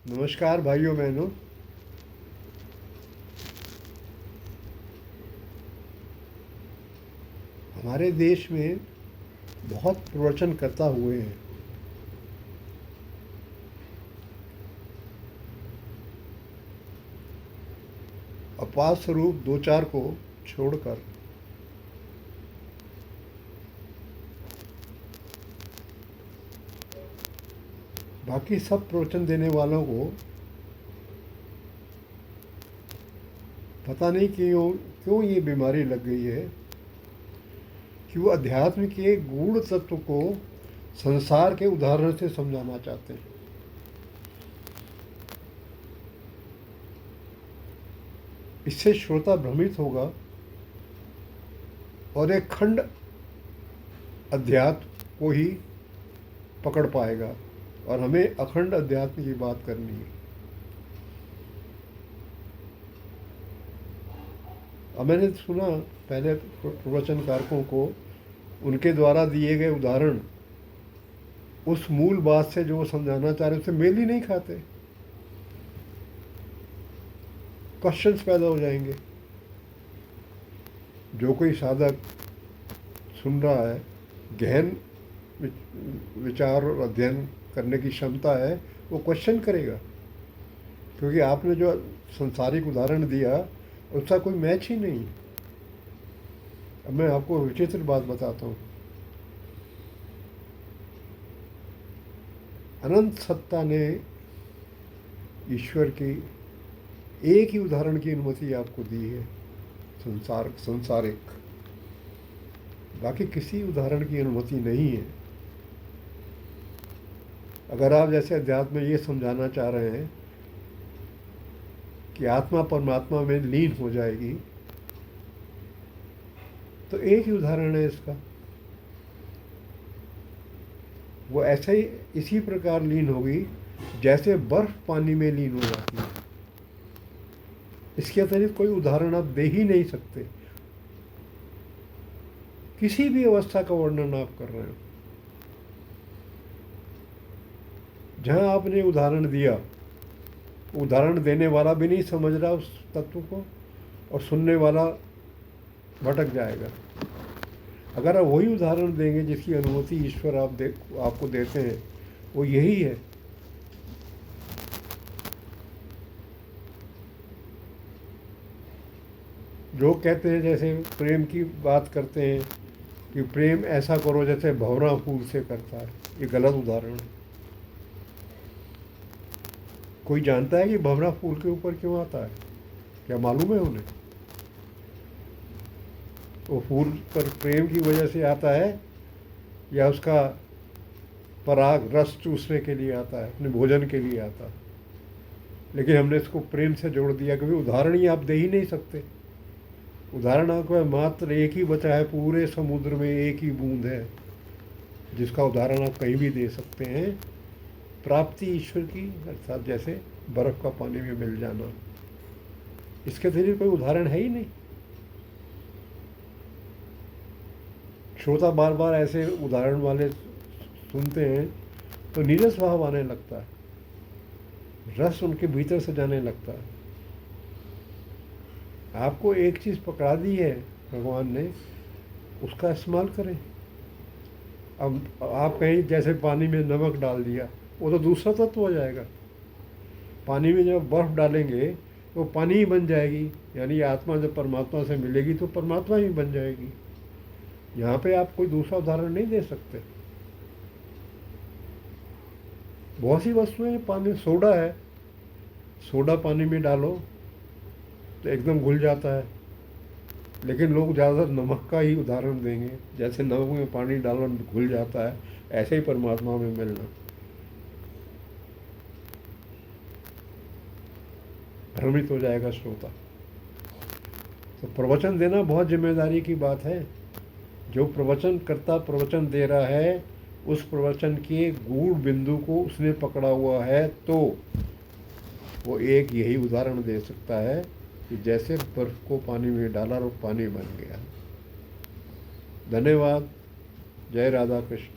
नमस्कार भाइयों बहनों। हमारे देश में बहुत प्रवचनकर्ता हुए हैं। अपार स्वरूप दो चार को छोड़कर बाकी सब प्रवचन देने वालों को पता नहीं क्यों क्यों ये बीमारी लग गई है कि वो अध्यात्म के गूढ़ तत्व को संसार के उदाहरण से समझाना चाहते हैं। इससे श्रोता भ्रमित होगा और एक खंड अध्यात्म को ही पकड़ पाएगा और हमें अखंड अध्यात्म की बात करनी है। अब मैंने सुना पहले प्रवचनकारकों को उनके द्वारा दिए गए उदाहरण उस मूल बात से जो वो समझाना चाह रहे उससे मेल ही नहीं खाते। क्वेश्चंस पैदा हो जाएंगे। जो कोई साधक सुन रहा है, गहन विचार और अध्ययन करने की क्षमता है, वो क्वेश्चन करेगा, क्योंकि आपने जो संसारिक उदाहरण दिया उसका कोई मैच ही नहीं। अब मैं आपको विचित्र बात बताता हूँ। अनंत सत्ता ने ईश्वर की एक ही उदाहरण की अनुमति आपको दी है, संसारिक। बाकी किसी उदाहरण की अनुमति नहीं है। अगर आप जैसे अध्यात्म में ये समझाना चाह रहे हैं कि आत्मा परमात्मा में लीन हो जाएगी, तो एक ही उदाहरण है इसका। वो ऐसे ही इसी प्रकार लीन होगी जैसे बर्फ पानी में लीन हो जाती है। इसके अतिरिक्त कोई उदाहरण आप दे ही नहीं सकते। किसी भी अवस्था का वर्णन आप कर रहे हो, जहां आपने उदाहरण दिया, उदाहरण देने वाला भी नहीं समझ रहा उस तत्व को और सुनने वाला भटक जाएगा। अगर आप वही उदाहरण देंगे जिसकी अनुमति ईश्वर आपको देते हैं, वो यही है। जो कहते हैं, जैसे प्रेम की बात करते हैं कि प्रेम ऐसा करो जैसे भंवरा फूल से करता है, ये गलत उदाहरण है। कोई जानता है कि भंवरा फूल के ऊपर क्यों आता है? क्या मालूम है उन्हें? वो फूल पर प्रेम की वजह से आता है या उसका पराग रस चूसने के लिए आता है, अपने भोजन के लिए आता है? लेकिन हमने इसको प्रेम से जोड़ दिया, क्योंकि उदाहरण ही आप दे ही नहीं सकते। उदाहरण आपको मात्र एक ही बचा है, पूरे समुद्र में एक ही बूंद है जिसका उदाहरण आप कहीं भी दे सकते हैं। प्राप्ति ईश्वर की, अर्थात जैसे बर्फ़ का पानी में मिल जाना। इसके अतिरिक्त कोई उदाहरण है ही नहीं। श्रोता बार बार ऐसे उदाहरण वाले सुनते हैं तो नीरस भाव आने लगता है, रस उनके भीतर से जाने लगता है। आपको एक चीज़ पकड़ा दी है भगवान ने, उसका इस्तेमाल करें। अब आप कहीं जैसे पानी में नमक डाल दिया, वो तो दूसरा तत्व हो जाएगा। पानी में जब बर्फ़ डालेंगे तो पानी ही बन जाएगी, यानी आत्मा जब परमात्मा से मिलेगी तो परमात्मा ही बन जाएगी। यहाँ पे आप कोई दूसरा उदाहरण नहीं दे सकते। बहुत सी वस्तुएं, पानी सोडा है, सोडा पानी में डालो तो एकदम घुल जाता है, लेकिन लोग ज़्यादातर नमक का ही उदाहरण देंगे। जैसे नमक में पानी डालो घुल जाता है, ऐसे ही परमात्मा में मिलना। भ्रमित हो जाएगा श्रोता। तो प्रवचन देना बहुत जिम्मेदारी की बात है। जो प्रवचन करता प्रवचन दे रहा है, उस प्रवचन के गूढ़ बिंदु को उसने पकड़ा हुआ है, तो वो एक यही उदाहरण दे सकता है कि जैसे बर्फ को पानी में डाला और पानी बन गया। धन्यवाद। जय राधा कृष्ण।